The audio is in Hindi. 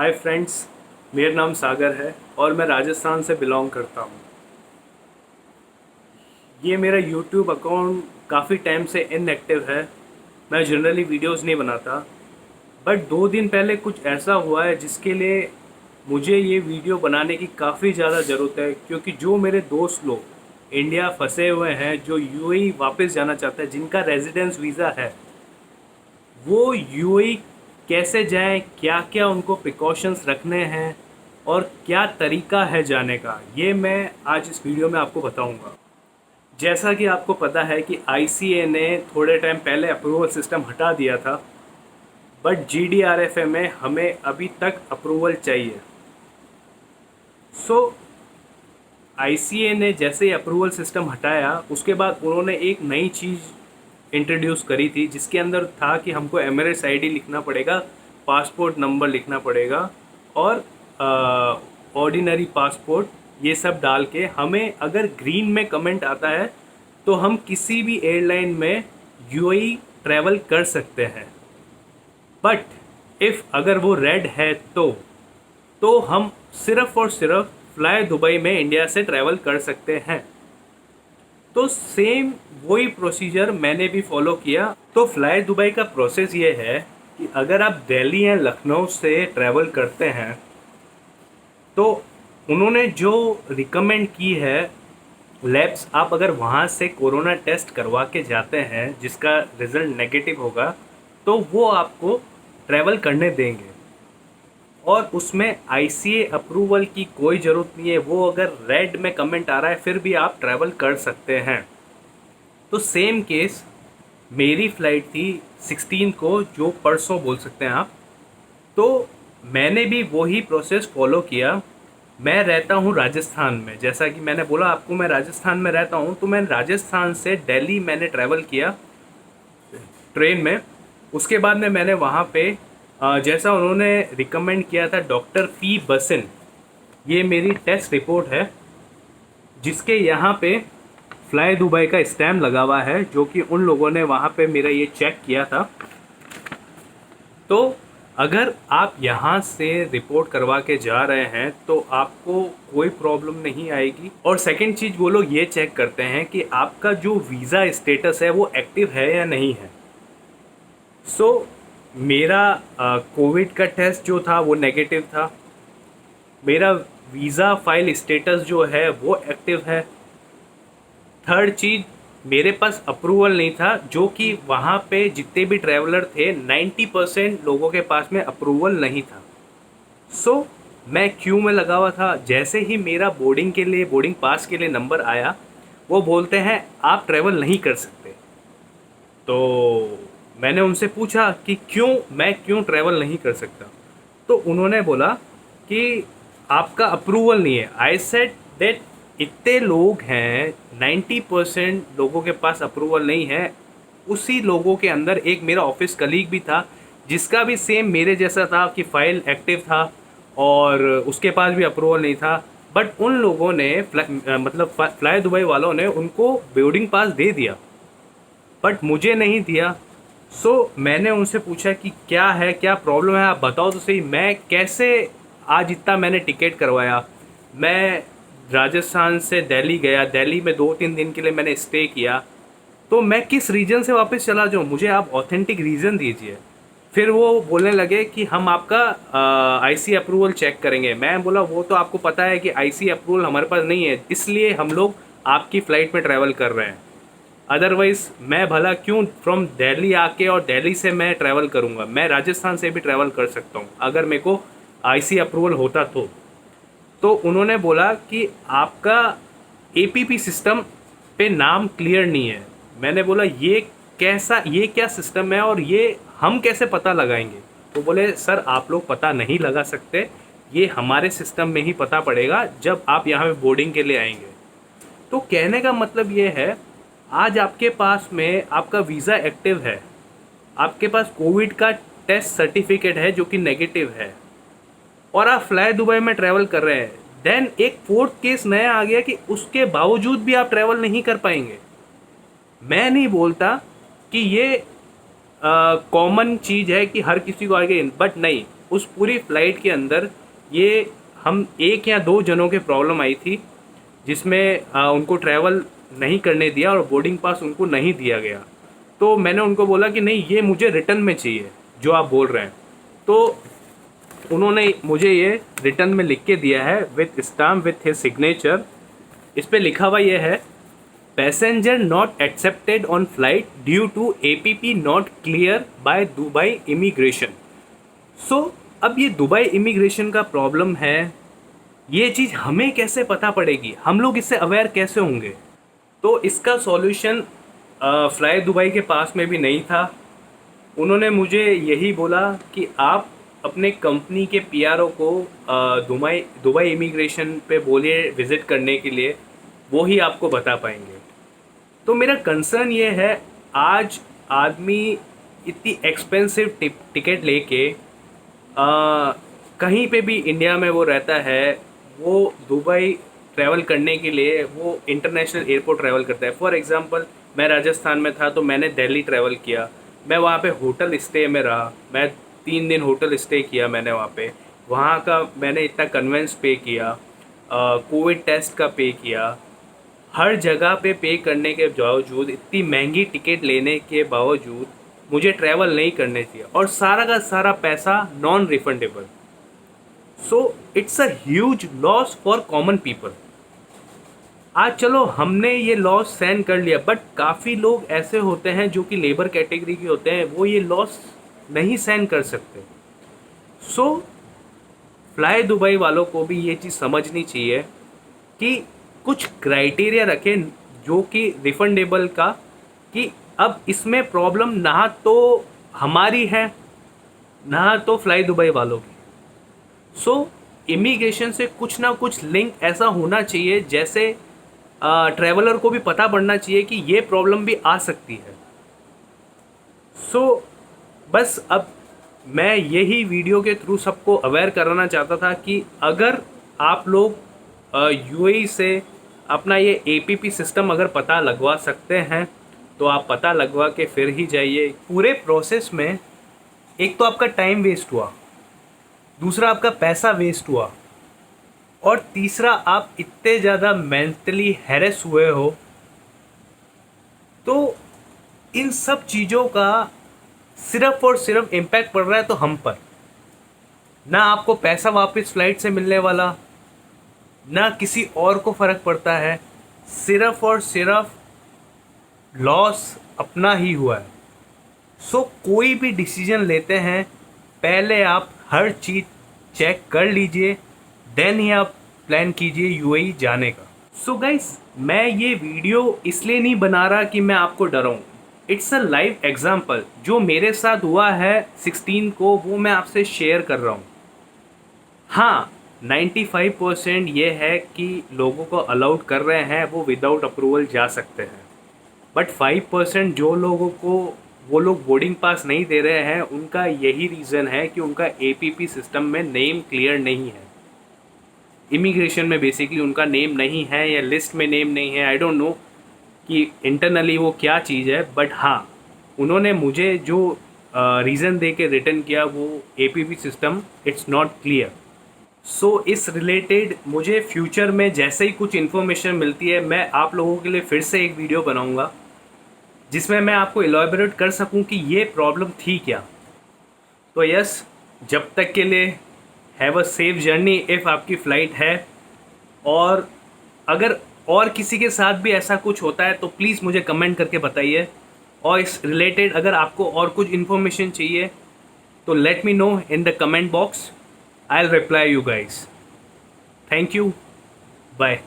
हाय फ्रेंड्स, मेरा नाम सागर है और मैं राजस्थान से बिलोंग करता हूँ। ये मेरा यूट्यूब अकाउंट काफ़ी टाइम से इनएक्टिव है। मैं जनरली वीडियोस नहीं बनाता, बट 2 दिन पहले कुछ ऐसा हुआ है जिसके लिए मुझे ये वीडियो बनाने की काफ़ी ज़्यादा ज़रूरत है, क्योंकि जो मेरे दोस्त लोग इंडिया फंसे हुए हैं, जो यूएई वापस जाना चाहते हैं, जिनका रेजिडेंस वीज़ा है, वो यूएई कैसे जाएं, क्या क्या उनको प्रिकॉशंस रखने हैं और क्या तरीका है जाने का, ये मैं आज इस वीडियो में आपको बताऊंगा। जैसा कि आपको पता है कि आईसीए ने थोड़े टाइम पहले अप्रूवल सिस्टम हटा दिया था, बट जीडीआरएफए में हमें अभी तक अप्रूवल चाहिए। सो आईसीए ने जैसे ही अप्रूवल सिस्टम हटाया, उसके बाद उन्होंने एक नई चीज़ इंट्रोड्यूस करी थी, जिसके अंदर था कि हमको एमिरेट्स आईडी लिखना पड़ेगा, पासपोर्ट नंबर लिखना पड़ेगा और ऑर्डिनरी पासपोर्ट, ये सब डाल के हमें अगर ग्रीन में कमेंट आता है तो हम किसी भी एयरलाइन में यूएई ट्रैवल कर सकते हैं। बट इफ़ अगर वो रेड है तो हम सिर्फ़ और सिर्फ फ्लाई दुबई में इंडिया से ट्रैवल कर सकते हैं। तो सेम वही प्रोसीजर मैंने भी फॉलो किया। तो फ्लाई दुबई का प्रोसेस ये है कि अगर आप दिल्ली या लखनऊ से ट्रैवल करते हैं तो उन्होंने जो रिकमेंड की है लैब्स, आप अगर वहाँ से कोरोना टेस्ट करवा के जाते हैं जिसका रिज़ल्ट नेगेटिव होगा, तो वो आपको ट्रैवल करने देंगे और उसमें आईसीए अप्रूवल की कोई ज़रूरत नहीं है। वो अगर रेड में कमेंट आ रहा है फिर भी आप ट्रैवल कर सकते हैं। तो सेम केस मेरी फ़्लाइट थी 16 को, जो परसों बोल सकते हैं आप। तो मैंने भी वही प्रोसेस फॉलो किया। मैं रहता हूँ राजस्थान में, जैसा कि मैंने बोला आपको, मैं राजस्थान में रहता हूँ। तो मैं राजस्थान से दिल्ली मैंने ट्रैवल किया ट्रेन में। उसके बाद में मैंने वहाँ पे जैसा उन्होंने रिकमेंड किया था, डॉक्टर पी बसन, ये मेरी टेस्ट रिपोर्ट है जिसके यहाँ पे फ्लाई दुबई का स्टैम्प लगा हुआ है, जो कि उन लोगों ने वहाँ पे मेरा ये चेक किया था। तो अगर आप यहाँ से रिपोर्ट करवा के जा रहे हैं तो आपको कोई प्रॉब्लम नहीं आएगी। और सेकंड चीज़, वो लोग ये चेक करते हैं कि आपका जो वीज़ा स्टेटस है वो एक्टिव है या नहीं है। सो मेरा कोविड का टेस्ट जो था वो नेगेटिव था। मेरा वीज़ा फाइल स्टेटस जो है वो एक्टिव है। थर्ड चीज़, मेरे पास अप्रूवल नहीं था, जो कि वहाँ पे जितने भी ट्रैवलर थे 90% लोगों के पास में अप्रूवल नहीं था। सो मैं क्यू में लगा हुआ था। जैसे ही मेरा बोर्डिंग पास के लिए नंबर आया, वो बोलते हैं आप ट्रैवल नहीं कर सकते। तो मैंने उनसे पूछा कि मैं क्यों ट्रैवल नहीं कर सकता। तो उन्होंने बोला कि आपका अप्रूवल नहीं है। आई सेड दैट इतने लोग हैं, 90% लोगों के पास अप्रूवल नहीं है। उसी लोगों के अंदर एक मेरा ऑफिस कलीग भी था, जिसका भी सेम मेरे जैसा था कि फ़ाइल एक्टिव था और उसके पास भी अप्रूवल नहीं था। बट उन लोगों ने फ्लाई दुबई वालों ने उनको बोर्डिंग पास दे दिया, बट मुझे नहीं दिया। सो मैंने उनसे पूछा कि क्या है, क्या प्रॉब्लम है, आप बताओ तो सही। मैं कैसे, आज इतना मैंने टिकट करवाया, मैं राजस्थान से दिल्ली गया, दिल्ली में 2-3 दिन के लिए मैंने स्टे किया, तो मैं किस रीज़न से वापस चला जाऊँ? मुझे आप ऑथेंटिक रीज़न दीजिए। फिर वो बोलने लगे कि हम आपका आईसी अप्रूवल चेक करेंगे। मैं बोला वो तो आपको पता है कि आईसी अप्रूवल हमारे पास नहीं है, इसलिए हम लोग आपकी फ़्लाइट में ट्रैवल कर रहे हैं। अदरवाइज़ मैं भला क्यों फ्रॉम दिल्ली आके और दिल्ली से मैं ट्रैवल करूँगा? मैं राजस्थान से भी ट्रैवल कर सकता हूँ अगर मेरे को आईसी अप्रूवल होता तो उन्होंने बोला कि आपका एपीपी सिस्टम पे नाम क्लियर नहीं है। मैंने बोला ये क्या सिस्टम है और ये हम कैसे पता लगाएंगे? तो बोले सर आप लोग पता नहीं लगा सकते, ये हमारे सिस्टम में ही पता पड़ेगा जब आप यहाँ पे बोर्डिंग के लिए आएंगे। तो कहने का मतलब ये है, आज आपके पास में आपका वीज़ा एक्टिव है, आपके पास कोविड का टेस्ट सर्टिफिकेट है जो कि नेगेटिव है, और आप फ्लाई दुबई में ट्रैवल कर रहे हैं, देन एक फोर्थ केस नया आ गया कि उसके बावजूद भी आप ट्रैवल नहीं कर पाएंगे। मैं नहीं बोलता कि ये कॉमन चीज़ है कि हर किसी को आगे, बट नहीं, उस पूरी फ़्लाइट के अंदर ये हम एक या दो जनों के प्रॉब्लम आई थी, जिसमें उनको ट्रैवल नहीं करने दिया और बोर्डिंग पास उनको नहीं दिया गया। तो मैंने उनको बोला कि नहीं, ये मुझे रिटर्न में चाहिए जो आप बोल रहे हैं। तो उन्होंने मुझे ये रिटर्न में लिख के दिया है with stamp with his signature. इस पे लिखा हुआ ये है, passenger not accepted on flight due to APP not clear by Dubai immigration. So अब ये दुबई इमिग्रेशन का प्रॉब्लम है, ये चीज़ हमें कैसे पता पड़ेगी, हम लोग इससे अवेयर कैसे होंगे? तो इसका सॉल्यूशन फ्लाई दुबई के पास में भी नहीं था। उन्होंने मुझे यही बोला कि आप अपने कंपनी के PRO को दुबई इमिग्रेशन पे बोलिए विज़िट करने के लिए, वो ही आपको बता पाएंगे। तो मेरा कंसर्न ये है, आज आदमी इतनी एक्सपेंसिव टिकट लेके कहीं पे भी इंडिया में वो रहता है, वो दुबई ट्रैवल करने के लिए वो इंटरनेशनल एयरपोर्ट ट्रैवल करता है। फॉर एग्ज़ाम्पल, मैं राजस्थान में था तो मैंने दिल्ली ट्रैवल किया, मैं वहाँ पे होटल स्टे में रहा, मैं 3 दिन होटल स्टे किया मैंने वहाँ पे। वहाँ का मैंने इतना कन्वेंस पे किया, कोविड टेस्ट का पे किया, हर जगह पे करने के बावजूद, इतनी महंगी टिकट लेने के बावजूद मुझे ट्रैवल नहीं करने चाहिए, और सारा का सारा पैसा non refundable. So it's a huge loss for common people. आज चलो हमने ये लॉस सहन कर लिया, बट काफ़ी लोग ऐसे होते हैं जो कि लेबर कैटेगरी के होते हैं, वो ये लॉस नहीं सहन कर सकते। सो फ्लाई दुबई वालों को भी ये चीज़ समझनी चाहिए कि कुछ क्राइटेरिया रखें जो कि रिफंडेबल का, कि अब इसमें प्रॉब्लम ना तो हमारी है ना तो फ्लाई दुबई वालों की। सो इमिग्रेशन से कुछ ना कुछ लिंक ऐसा होना चाहिए, जैसे ट्रैवलर को भी पता पड़ना चाहिए कि ये प्रॉब्लम भी आ सकती है। सो बस अब मैं यही वीडियो के थ्रू सबको अवेयर कराना चाहता था कि अगर आप लोग UAE से अपना ये APP सिस्टम अगर पता लगवा सकते हैं तो आप पता लगवा के फिर ही जाइए। पूरे प्रोसेस में एक तो आपका टाइम वेस्ट हुआ, दूसरा आपका पैसा वेस्ट हुआ, और तीसरा आप इतने ज़्यादा मेंटली हैरेस हुए हो। तो इन सब चीज़ों का सिर्फ और सिर्फ इम्पैक्ट पड़ रहा है तो हम पर, ना आपको पैसा वापस फ्लाइट से मिलने वाला, ना किसी और को फ़र्क पड़ता है, सिर्फ और सिर्फ लॉस अपना ही हुआ है। सो कोई भी डिसीजन लेते हैं, पहले आप हर चीज़ चेक कर लीजिए, देन ही आप प्लान कीजिए UAE जाने का। सो गाइस, मैं ये वीडियो इसलिए नहीं बना रहा कि मैं आपको डराऊं, इट्स अ लाइव एग्जाम्पल। जो मेरे साथ हुआ है 16 को, वो मैं आपसे शेयर कर रहा हूँ। हाँ, 95% ये है कि लोगों को अलाउड कर रहे हैं, वो विदाउट अप्रूवल जा सकते हैं, बट 5% जो लोगों को वो लोग बोर्डिंग पास नहीं दे रहे हैं, उनका यही रीज़न है कि उनका APP सिस्टम में नेम क्लियर नहीं है। इमिग्रेशन में बेसिकली उनका नेम नहीं है या लिस्ट में नेम नहीं है, आई डोंट नो कि इंटरनली वो क्या चीज़ है, बट हाँ, उन्होंने मुझे जो रीज़न दे के रिटर्न किया वो APP system it's not clear. So इस रिलेटेड मुझे फ्यूचर में जैसे ही कुछ इन्फॉर्मेशन मिलती है, मैं आप लोगों के लिए फिर से एक वीडियो बनाऊंगा जिसमें मैं आपको एलॉबरेट कर सकूं कि ये प्रॉब्लम थी क्या। तो यस, जब तक के लिए have a safe journey if आपकी फ़्लाइट है, और अगर और किसी के साथ भी ऐसा कुछ होता है तो प्लीज़ मुझे कमेंट करके बताइए, और इस रिलेटेड अगर आपको और कुछ इन्फॉर्मेशन चाहिए तो let me know in the comment box, I'll reply you guys. Thank you. Bye.